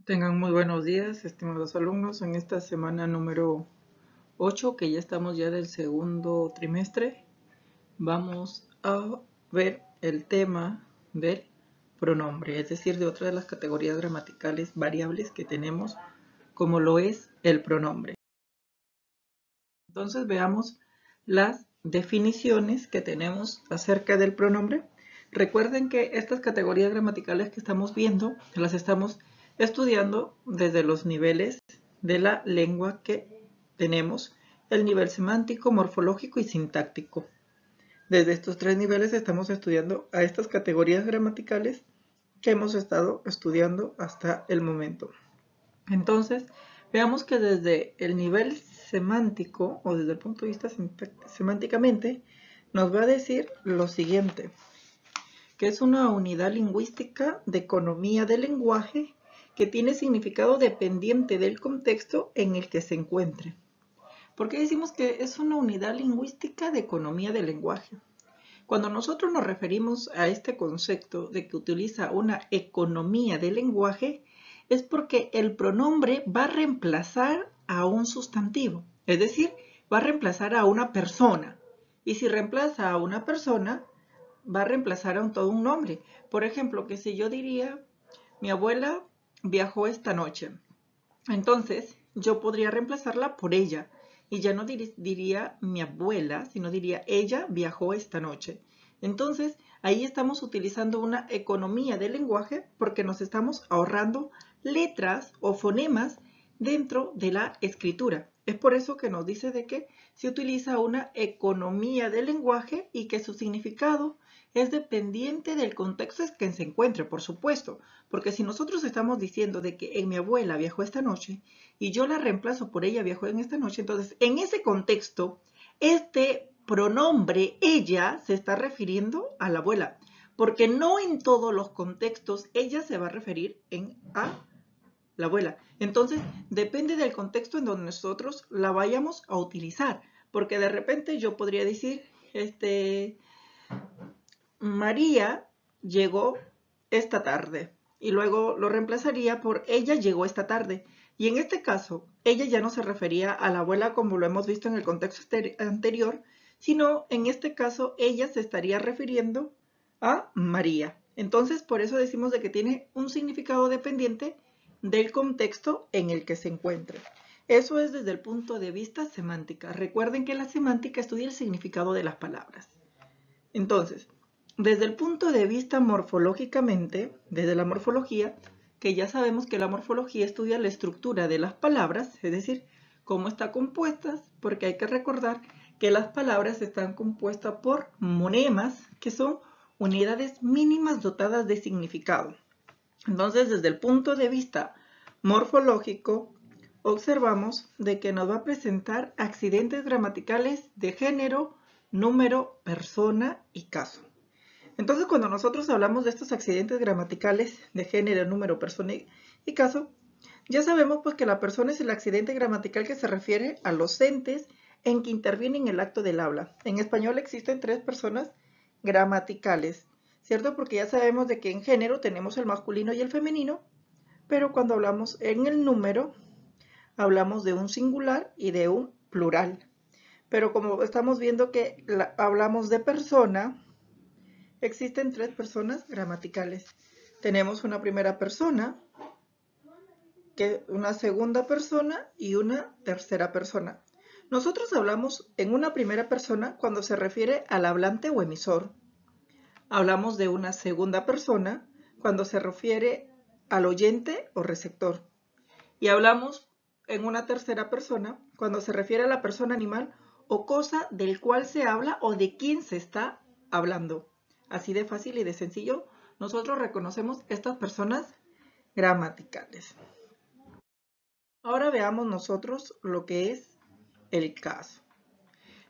Tengan muy buenos días, estimados alumnos, en esta semana número 8, que ya estamos ya del segundo trimestre. Vamos a ver el tema del pronombre, es decir, de otra de las categorías gramaticales variables que tenemos, como lo es el pronombre. Entonces veamos las definiciones que tenemos acerca del pronombre. Recuerden que estas categorías gramaticales que estamos viendo, las estamos estudiando desde los niveles de la lengua que tenemos, el nivel semántico, morfológico y sintáctico. Desde estos tres niveles estamos estudiando a estas categorías gramaticales que hemos estado estudiando hasta el momento. Entonces, veamos que desde el nivel semántico, o desde el punto de vista semánticamente, nos va a decir lo siguiente, que es una unidad lingüística de economía del lenguaje que tiene significado dependiente del contexto en el que se encuentre. ¿Por qué decimos que es una unidad lingüística de economía del lenguaje? Cuando nosotros nos referimos a este concepto de que utiliza una economía del lenguaje, es porque el pronombre va a reemplazar a un sustantivo, es decir, va a reemplazar a una persona. Y si reemplaza a una persona, va a reemplazar a todo un nombre. Por ejemplo, que si yo diría, mi abuela viajó esta noche, entonces yo podría reemplazarla por ella. Y ya no diría mi abuela, sino diría ella viajó esta noche. Entonces, ahí estamos utilizando una economía del lenguaje porque nos estamos ahorrando letras o fonemas dentro de la escritura. Es por eso que nos dice de que se utiliza una economía del lenguaje y que su significado es dependiente del contexto en que se encuentre, por supuesto. Porque si nosotros estamos diciendo de que mi abuela viajó esta noche y yo la reemplazo por ella viajó en esta noche, entonces en ese contexto, este pronombre ella se está refiriendo a la abuela, porque no en todos los contextos ella se va a referir a la abuela. Entonces, depende del contexto en donde nosotros la vayamos a utilizar, porque de repente yo podría decir, María llegó esta tarde y luego lo reemplazaría por ella llegó esta tarde. Y en este caso, ella ya no se refería a la abuela como lo hemos visto en el contexto anterior, sino en este caso ella se estaría refiriendo a María. Entonces, por eso decimos de que tiene un significado dependiente del contexto en el que se encuentre. Eso es desde el punto de vista semántica. Recuerden que la semántica estudia el significado de las palabras. Entonces, desde el punto de vista morfológicamente, desde la morfología, que ya sabemos que la morfología estudia la estructura de las palabras, es decir, cómo están compuestas, porque hay que recordar que las palabras están compuestas por monemas, que son unidades mínimas dotadas de significado. Entonces, desde el punto de vista morfológico, observamos de que nos va a presentar accidentes gramaticales de género, número, persona y caso. Entonces, cuando nosotros hablamos de estos accidentes gramaticales de género, número, persona y caso, ya sabemos pues que la persona es el accidente gramatical que se refiere a los entes en que interviene en el acto del habla. En español existen tres personas gramaticales, ¿cierto? Porque ya sabemos de que en género tenemos el masculino y el femenino, pero cuando hablamos en el número, hablamos de un singular y de un plural. Pero como estamos viendo que hablamos de persona, existen tres personas gramaticales. Tenemos una primera persona, una segunda persona y una tercera persona. Nosotros hablamos en una primera persona cuando se refiere al hablante o emisor. Hablamos de una segunda persona cuando se refiere al oyente o receptor. Y hablamos en una tercera persona cuando se refiere a la persona, animal o cosa del cual se habla o de quién se está hablando. Así de fácil y de sencillo, nosotros reconocemos estas personas gramaticales. Ahora veamos nosotros lo que es el caso.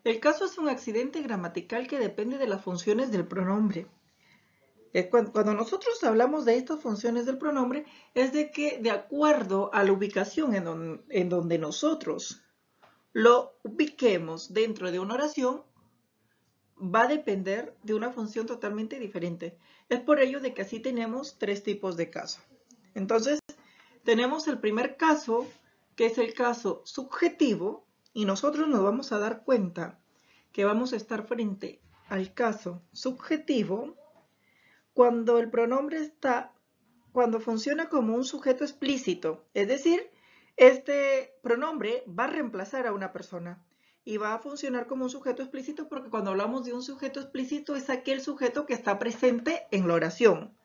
El caso es un accidente gramatical que depende de las funciones del pronombre. Cuando nosotros hablamos de estas funciones del pronombre, es de que de acuerdo a la ubicación en donde nosotros lo ubiquemos dentro de una oración, va a depender de una función totalmente diferente. Es por ello de que así tenemos tres tipos de caso. Entonces, Tenemos el primer caso, que es el caso subjetivo, y nosotros nos vamos a dar cuenta que vamos a estar frente al caso subjetivo cuando el pronombre cuando funciona como un sujeto explícito, es decir, este pronombre va a reemplazar a una persona y va a funcionar como un sujeto explícito porque cuando hablamos de un sujeto explícito es aquel sujeto que está presente en la oración.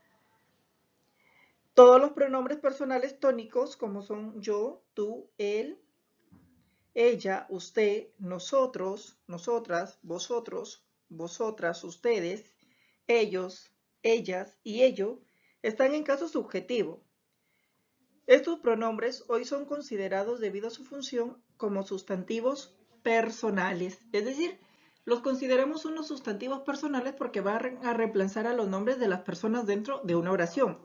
Todos los pronombres personales tónicos, como son yo, tú, él, ella, usted, nosotros, nosotras, vosotros, vosotras, ustedes, ellos, ellas y ello, están en caso subjetivo. Estos pronombres hoy son considerados debido a su función como sustantivos personales, es decir, los consideramos unos sustantivos personales porque van a reemplazar a los nombres de las personas dentro de una oración.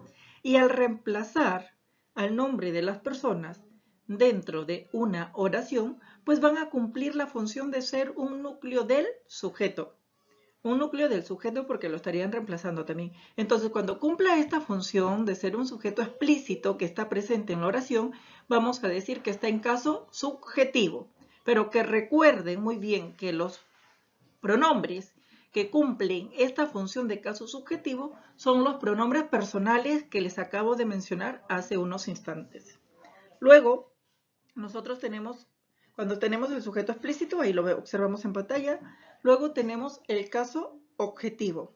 Y al reemplazar al nombre de las personas dentro de una oración, pues van a cumplir la función de ser un núcleo del sujeto. Un núcleo del sujeto porque lo estarían reemplazando también. Entonces, cuando cumpla esta función de ser un sujeto explícito que está presente en la oración, vamos a decir que está en caso subjetivo. Pero que recuerden muy bien que los pronombres que cumplen esta función de caso subjetivo son los pronombres personales que les acabo de mencionar hace unos instantes. Luego, nosotros tenemos, cuando tenemos el sujeto explícito, ahí lo observamos en pantalla, luego tenemos el caso objetivo.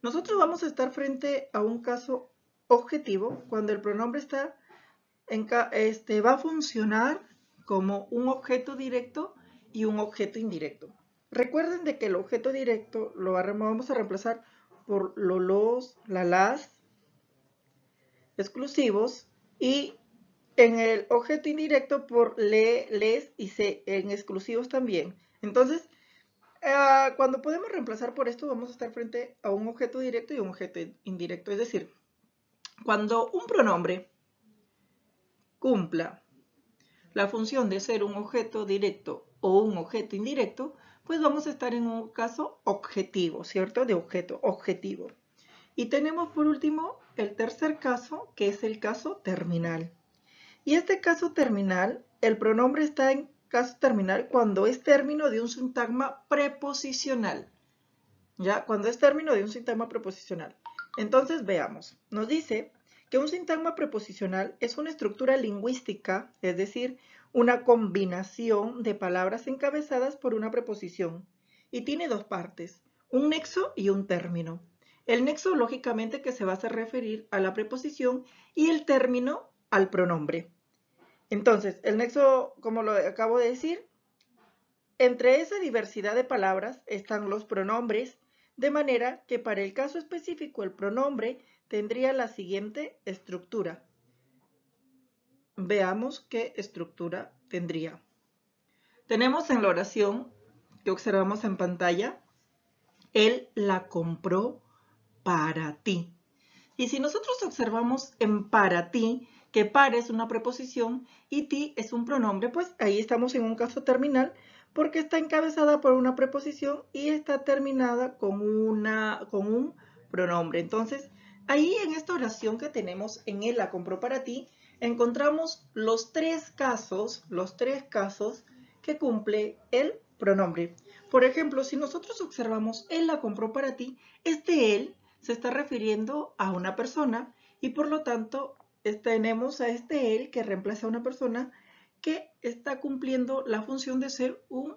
Nosotros vamos a estar frente a un caso objetivo cuando el pronombre va a funcionar como un objeto directo y un objeto indirecto. Recuerden de que el objeto directo lo vamos a reemplazar por los, las exclusivos y en el objeto indirecto por le, les y se en exclusivos también. Entonces, cuando podemos reemplazar por esto, vamos a estar frente a un objeto directo y un objeto indirecto. Es decir, cuando un pronombre cumpla la función de ser un objeto directo o un objeto indirecto, pues vamos a estar en un caso objetivo, ¿cierto? De objeto objetivo. Y tenemos por último el tercer caso, que es el caso terminal. Y este caso terminal, el pronombre está en caso terminal cuando es término de un sintagma preposicional. ¿Ya? Cuando es término de un sintagma preposicional. Entonces veamos. Nos dice que un sintagma preposicional es una estructura lingüística, es decir, una combinación de palabras encabezadas por una preposición. Y tiene dos partes, un nexo y un término. El nexo, lógicamente, que se va a referir a la preposición y el término al pronombre. Entonces, el nexo, como lo acabo de decir, entre esa diversidad de palabras están los pronombres, de manera que para el caso específico el pronombre tendría la siguiente estructura. Veamos qué estructura tendría. Tenemos en la oración que observamos en pantalla, él la compró para ti. Y si nosotros observamos en para ti, que para es una preposición y ti es un pronombre, pues ahí estamos en un caso terminal porque está encabezada por una preposición y está terminada con un pronombre. Entonces, ahí en esta oración que tenemos en él la compró para ti, encontramos los tres casos que cumple el pronombre. Por ejemplo, si nosotros observamos él la compró para ti, este él se está refiriendo a una persona y por lo tanto tenemos a este él que reemplaza a una persona que está cumpliendo la función de ser un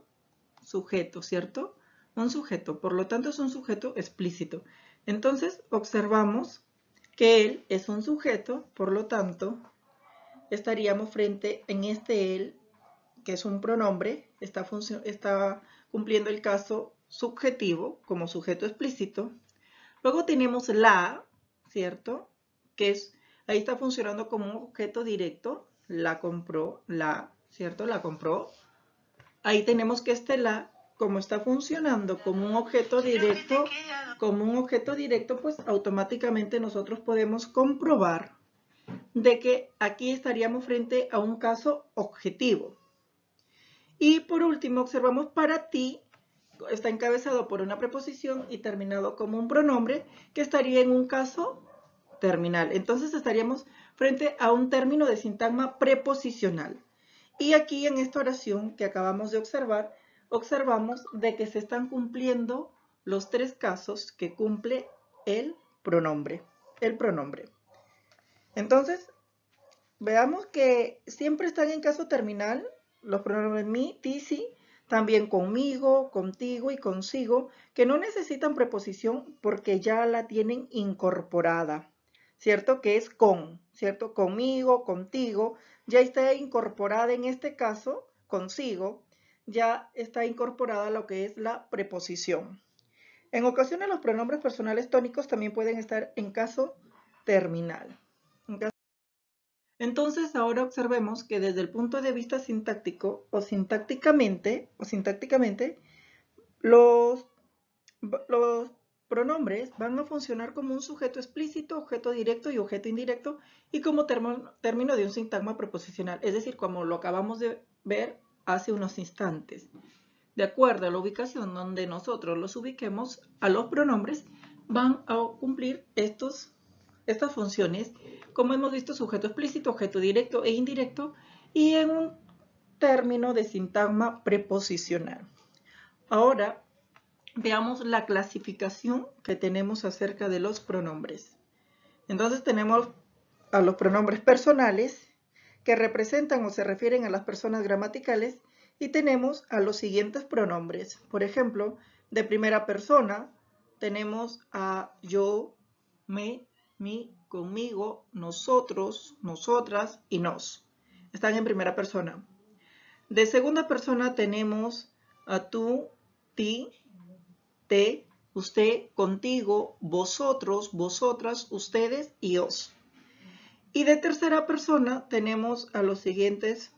sujeto, ¿cierto? Un sujeto, por lo tanto es un sujeto explícito. Entonces observamos que él es un sujeto, por lo tanto estaríamos frente en este él, que es un pronombre, está cumpliendo el caso subjetivo como sujeto explícito. Luego tenemos la, ¿cierto? Ahí está funcionando como un objeto directo, la compró, ¿cierto? La compró. Ahí tenemos que este la, como está funcionando como un objeto directo, pues automáticamente nosotros podemos comprobar de que aquí estaríamos frente a un caso objetivo. Y por último observamos para ti, está encabezado por una preposición y terminado como un pronombre que estaría en un caso terminal. Entonces estaríamos frente a un término de sintagma preposicional. Y aquí en esta oración que acabamos de observar, observamos de que se están cumpliendo los tres casos que cumple el pronombre. Entonces, veamos que siempre están en caso terminal los pronombres mi, ti, si, también conmigo, contigo y consigo, que no necesitan preposición porque ya la tienen incorporada, ¿cierto? Que es con, ¿cierto? Conmigo, contigo, ya está incorporada en este caso, consigo, ya está incorporada lo que es la preposición. En ocasiones los pronombres personales tónicos también pueden estar en caso terminal. Entonces ahora observemos que desde el punto de vista sintáctico o sintácticamente, los pronombres van a funcionar como un sujeto explícito, objeto directo y objeto indirecto y como término de un sintagma preposicional, es decir, como lo acabamos de ver hace unos instantes. De acuerdo a la ubicación donde nosotros los ubiquemos, a los pronombres van a cumplir estas funciones, como hemos visto, sujeto explícito, objeto directo e indirecto, y en un término de sintagma preposicional. Ahora, veamos la clasificación que tenemos acerca de los pronombres. Entonces tenemos a los pronombres personales, que representan o se refieren a las personas gramaticales, y tenemos a los siguientes pronombres. Por ejemplo, de primera persona tenemos a yo, me, mi, conmigo, nosotros, nosotras y nos. Están en primera persona. De segunda persona tenemos a tú, ti, te, usted, contigo, vosotros, vosotras, ustedes y os. Y de tercera persona tenemos a los siguientes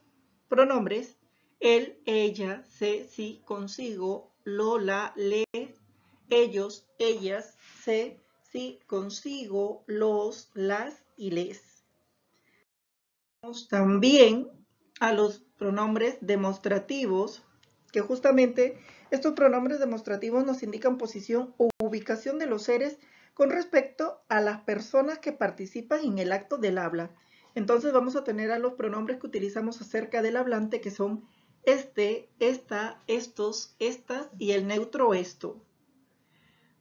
pronombres: él, ella, se, sí, consigo, lo, la, le, ellos, ellas, se, sí, consigo, los, las y les. Tenemos también a los pronombres demostrativos, que justamente estos pronombres demostrativos nos indican posición o ubicación de los seres con respecto a las personas que participan en el acto del habla. Entonces vamos a tener a los pronombres que utilizamos acerca del hablante, que son este, esta, estos, estas y el neutro esto.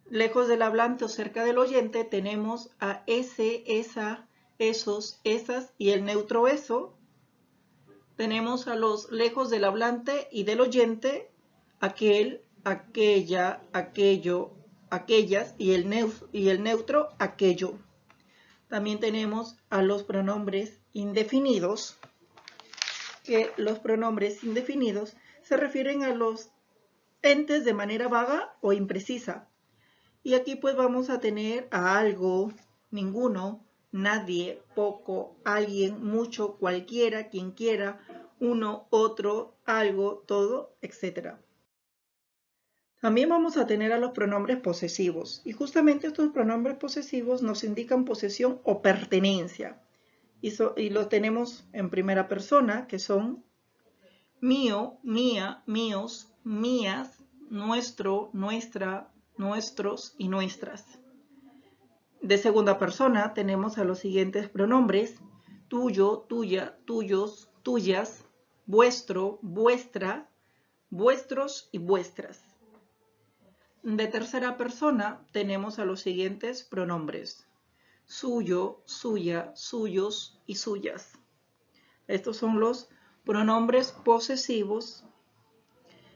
Lejos del hablante o cerca del oyente tenemos a ese, esa, esos, esas y el neutro eso. Tenemos a los lejos del hablante y del oyente, aquel, aquella, aquello, aquellas y el neutro aquello. También tenemos a los pronombres indefinidos, que los pronombres indefinidos se refieren a los entes de manera vaga o imprecisa. Y aquí pues vamos a tener a algo, ninguno, nadie, poco, alguien, mucho, cualquiera, quien quiera, uno, otro, algo, todo, etc. También vamos a tener a los pronombres posesivos. Y justamente estos pronombres posesivos nos indican posesión o pertenencia. Y los tenemos en primera persona, que son mío, mía, míos, mías, nuestro, nuestra, nuestros y nuestras. De segunda persona tenemos a los siguientes pronombres: tuyo, tuya, tuyos, tuyas, vuestro, vuestra, vuestros y vuestras. De tercera persona tenemos a los siguientes pronombres: suyo, suya, suyos y suyas. Estos son los pronombres posesivos.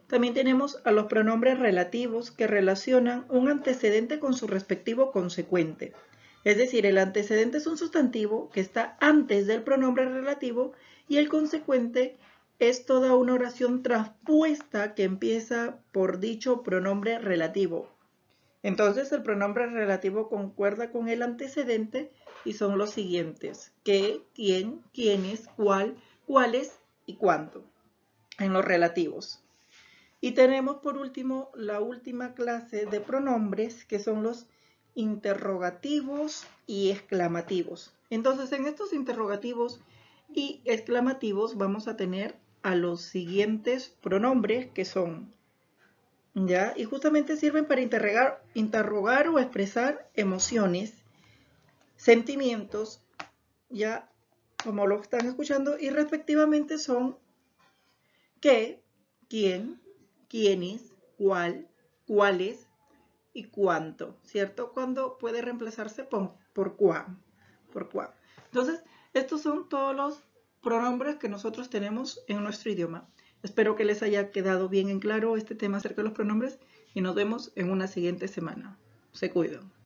También tenemos a los pronombres relativos, que relacionan un antecedente con su respectivo consecuente. Es decir, el antecedente es un sustantivo que está antes del pronombre relativo y el consecuente es toda una oración traspuesta que empieza por dicho pronombre relativo. Entonces el pronombre relativo concuerda con el antecedente y son los siguientes: qué, quién, quiénes, cuál, cuáles y cuánto en los relativos. Y tenemos por último la última clase de pronombres, que son los interrogativos y exclamativos. Entonces en estos interrogativos y exclamativos vamos a tener a los siguientes pronombres, que son, ¿ya? Y justamente sirven para interrogar o expresar emociones, sentimientos, ¿ya? como lo están escuchando, y respectivamente son qué, quién, quiénes, cuál, cuáles y cuánto, ¿cierto? Cuando puede reemplazarse por cuán, por cuán. Entonces, estos son todos los pronombres que nosotros tenemos en nuestro idioma. Espero que les haya quedado bien en claro este tema acerca de los pronombres y nos vemos en una siguiente semana. Se cuidan.